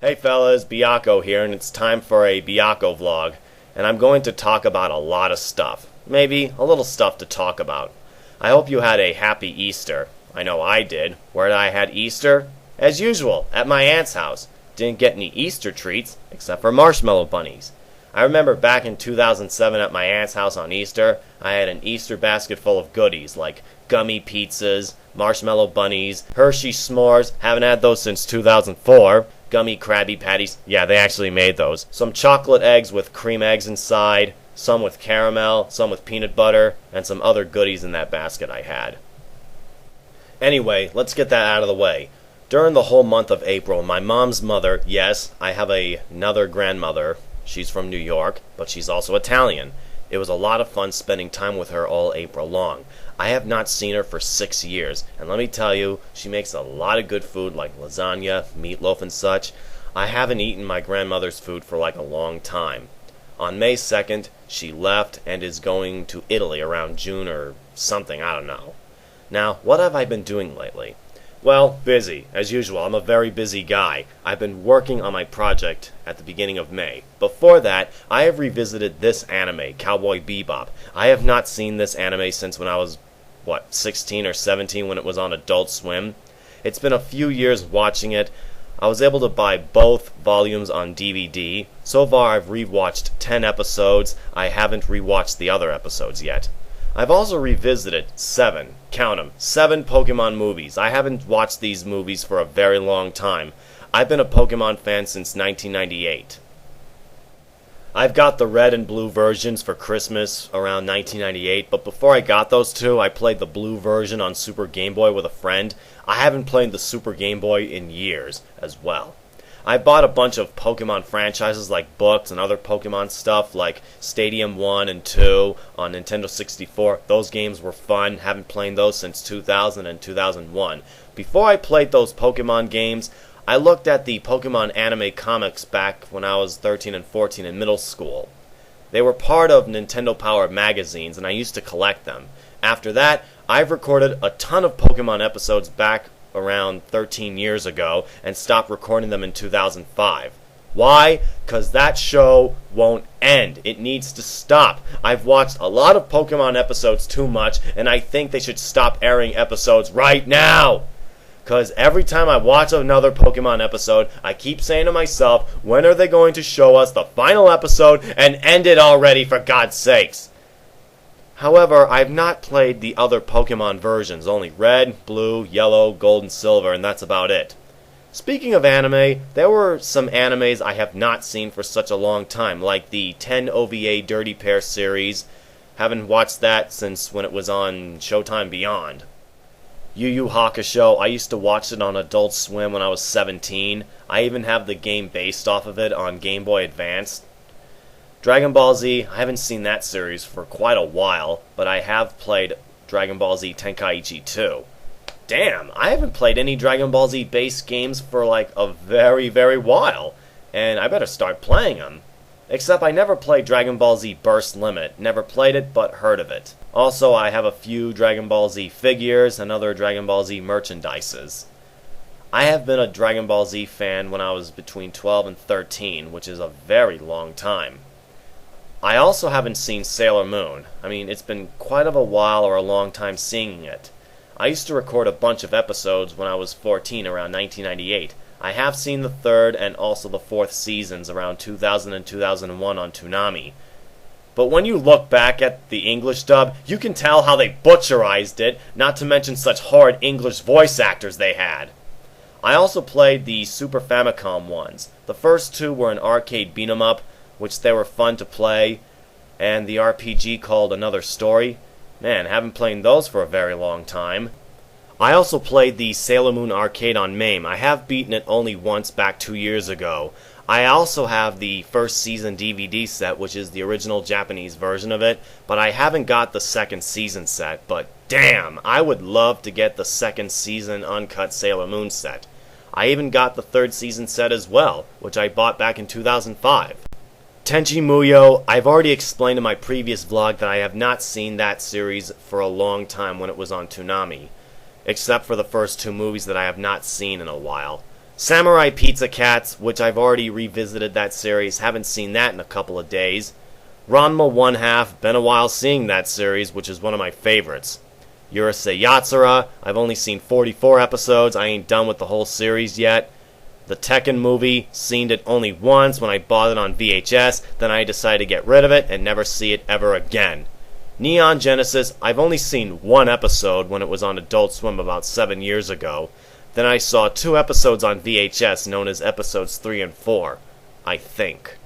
Hey fellas, Byakko here, and it's time for a Byakko vlog, and I'm going to talk about a lot of stuff. Maybe a little stuff to talk about. I hope you had a happy Easter. I know I did. Where I had Easter? As usual, at my aunt's house. Didn't get any Easter treats, except for marshmallow bunnies. I remember back in 2007 at my aunt's house on Easter, I had an Easter basket full of goodies like gummy pizzas, marshmallow bunnies, Hershey s'mores, haven't had those since 2004, gummy Krabby Patties, yeah, they actually made those, some chocolate eggs with cream eggs inside, some with caramel, some with peanut butter, and some other goodies in that basket I had. Anyway, let's get that out of the way. During the whole month of April, my mom's mother, yes, I have another grandmother. She's from New York, but she's also Italian. It was a lot of fun spending time with her all April long. I have not seen her for 6 years, and let me tell you, she makes a lot of good food like lasagna, meatloaf, and such. I haven't eaten my grandmother's food for like a long time. On May 2nd, she left and is going to Italy around June or something, I don't know. Now, what have I been doing lately? Well, busy. As usual, I'm a very busy guy. I've been working on my project at the beginning of May. Before that, I have revisited this anime, Cowboy Bebop. I have not seen this anime since when I was, 16 or 17 when it was on Adult Swim. It's been a few years watching it. I was able to buy both volumes on DVD. So far, I've rewatched 10 episodes. I haven't rewatched the other episodes yet. I've also revisited 7 Pokemon movies. I haven't watched these movies for a very long time. I've been a Pokemon fan since 1998. I've got the red and blue versions for Christmas around 1998, but before I got those two, I played the blue version on Super Game Boy with a friend. I haven't played the Super Game Boy in years as well. I bought a bunch of Pokemon franchises like books and other Pokemon stuff like Stadium 1 and 2 on Nintendo 64. Those games were fun. Haven't played those since 2000 and 2001. Before I played those Pokemon games, I looked at the Pokemon anime comics back when I was 13 and 14 in middle school. They were part of Nintendo Power magazines and I used to collect them. After that, I've recorded a ton of Pokemon episodes back around 13 years ago and stopped recording them in 2005. Why? Because that show won't end. It needs to stop. I've watched a lot of Pokemon episodes too much and I think they should stop airing episodes right now. Because every time I watch another Pokemon episode, I keep saying to myself, when are they going to show us the final episode and end it already, for God's sakes? However, I've not played the other Pokemon versions, only Red, Blue, Yellow, Gold, and Silver, and that's about it. Speaking of anime, there were some animes I have not seen for such a long time, like the 10 OVA Dirty Pair series. Haven't watched that since when it was on Showtime Beyond. Yu Yu Hakusho, I used to watch it on Adult Swim when I was 17. I even have the game based off of it on Game Boy Advance. Dragon Ball Z, I haven't seen that series for quite a while, but I have played Dragon Ball Z Tenkaichi 2. Damn, I haven't played any Dragon Ball Z based games for like a very, very while, and I better start playing them. Except I never played Dragon Ball Z Burst Limit, never played it but heard of it. Also, I have a few Dragon Ball Z figures and other Dragon Ball Z merchandises. I have been a Dragon Ball Z fan when I was between 12 and 13, which is a very long time. I also haven't seen Sailor Moon. I mean, it's been quite of a while or a long time seeing it. I used to record a bunch of episodes when I was 14 around 1998. I have seen the 3rd and also the 4th seasons around 2000 and 2001 on Toonami. But when you look back at the English dub, you can tell how they butcherized it, not to mention such horrid English voice actors they had. I also played the Super Famicom ones. The first two were an arcade beat-em-up, which they were fun to play, and the RPG called Another Story. Man, haven't played those for a very long time. I also played the Sailor Moon arcade on MAME. I have beaten it only once back 2 years ago. I also have the first season DVD set, which is the original Japanese version of it, but I haven't got the second season set. But damn, I would love to get the second season uncut Sailor Moon set. I even got the 3rd season set as well, which I bought back in 2005. Tenchi Muyo, I've already explained in my previous vlog that I have not seen that series for a long time when it was on Toonami, except for the first 2 movies that I have not seen in a while. Samurai Pizza Cats, which I've already revisited that series, haven't seen that in a couple of days. Ranma 1/2, been a while seeing that series, which is one of my favorites. Urusei Yatsura, I've only seen 44 episodes, I ain't done with the whole series yet. The Tekken movie, seen it only once when I bought it on VHS, then I decided to get rid of it and never see it ever again. Neon Genesis, I've only seen one episode when it was on Adult Swim about 7 years ago. Then I saw 2 episodes on VHS known as episodes 3 and 4, I think.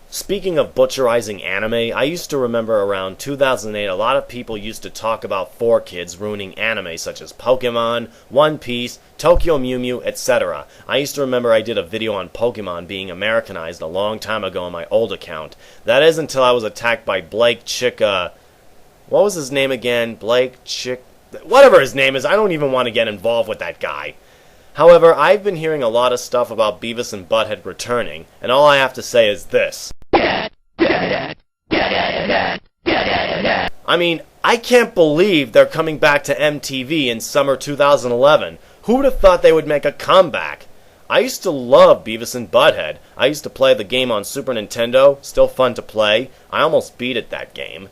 Speaking of butcherizing anime, I used to remember around 2008 a lot of people used to talk about 4Kids ruining anime such as Pokemon, One Piece, Tokyo Mew Mew, etc. I used to remember I did a video on Pokemon being Americanized a long time ago on my old account. That is until I was attacked by Blake Chicka. What was his name again? Blake Chick... Whatever his name is, I don't even want to get involved with that guy. However, I've been hearing a lot of stuff about Beavis and Butthead returning, and all I have to say is this. I mean, I can't believe they're coming back to MTV in summer 2011. Who would have thought they would make a comeback? I used to love Beavis and Butthead. I used to play the game on Super Nintendo, still fun to play. I almost beat it that game.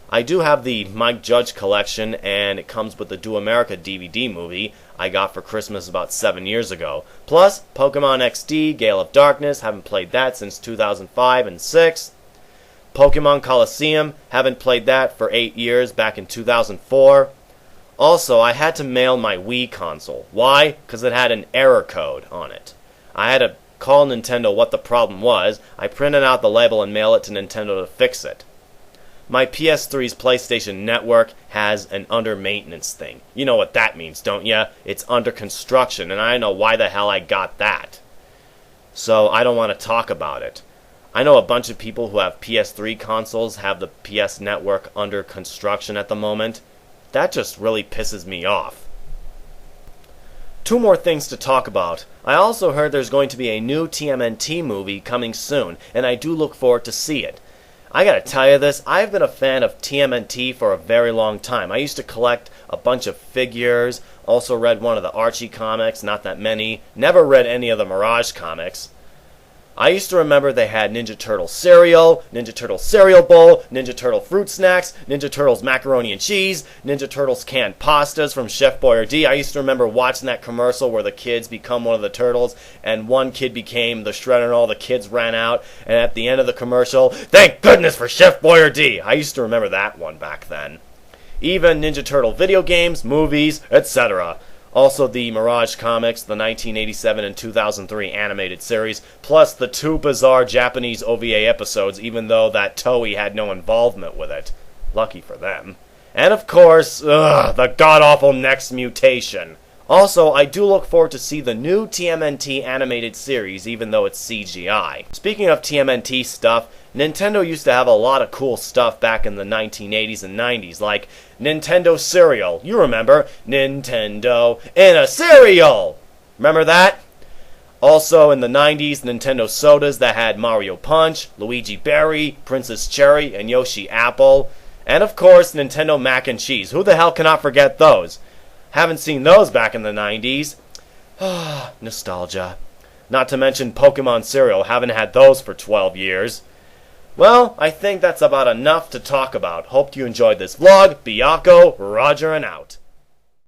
I do have the Mike Judge collection, and it comes with the Do America DVD movie I got for Christmas about 7 years ago. Plus, Pokemon XD, Gale of Darkness, haven't played that since 2005 and 6. Pokemon Coliseum, haven't played that for 8 years, back in 2004. Also, I had to mail my Wii Console. Why? Because it had an error code on it. I had to call Nintendo what the problem was. I printed out the label and mailed it to Nintendo to fix it. My PS3's PlayStation Network has an under maintenance thing. You know what that means, don't ya? It's under construction, and I don't know why the hell I got that. So I don't want to talk about it. I know a bunch of people who have PS3 consoles have the PS Network under construction at the moment. That just really pisses me off. 2 more things to talk about. I also heard there's going to be a new TMNT movie coming soon, and I do look forward to see it. I gotta tell you this, I've been a fan of TMNT for a very long time. I used to collect a bunch of figures, also read one of the Archie comics, not that many, never read any of the Mirage comics. I used to remember they had Ninja Turtle cereal, Ninja Turtle cereal bowl, Ninja Turtle fruit snacks, Ninja Turtles macaroni and cheese, Ninja Turtles canned pastas from Chef Boyardee. I used to remember watching that commercial where the kids become one of the turtles and one kid became the Shredder and all the kids ran out, and at the end of the commercial, thank goodness for Chef Boyardee. I used to remember that one back then. Even Ninja Turtle video games, movies, etc. Also the Mirage comics, the 1987 and 2003 animated series, plus the 2 bizarre Japanese OVA episodes, even though that Toei had no involvement with it. Lucky for them. And of course, the god-awful Next Mutation. Also, I do look forward to see the new TMNT animated series, even though it's CGI. Speaking of TMNT stuff, Nintendo used to have a lot of cool stuff back in the 1980s and 90s, like Nintendo Cereal. You remember, Nintendo in a cereal! Remember that? Also, in the 90s, Nintendo sodas that had Mario Punch, Luigi Berry, Princess Cherry, and Yoshi Apple. And of course, Nintendo Mac and Cheese. Who the hell cannot forget those? Haven't seen those back in the 90s. Nostalgia. Not to mention Pokemon cereal. Haven't had those for 12 years. Well, I think that's about enough to talk about. Hope you enjoyed this vlog. Byakko, Roger and out.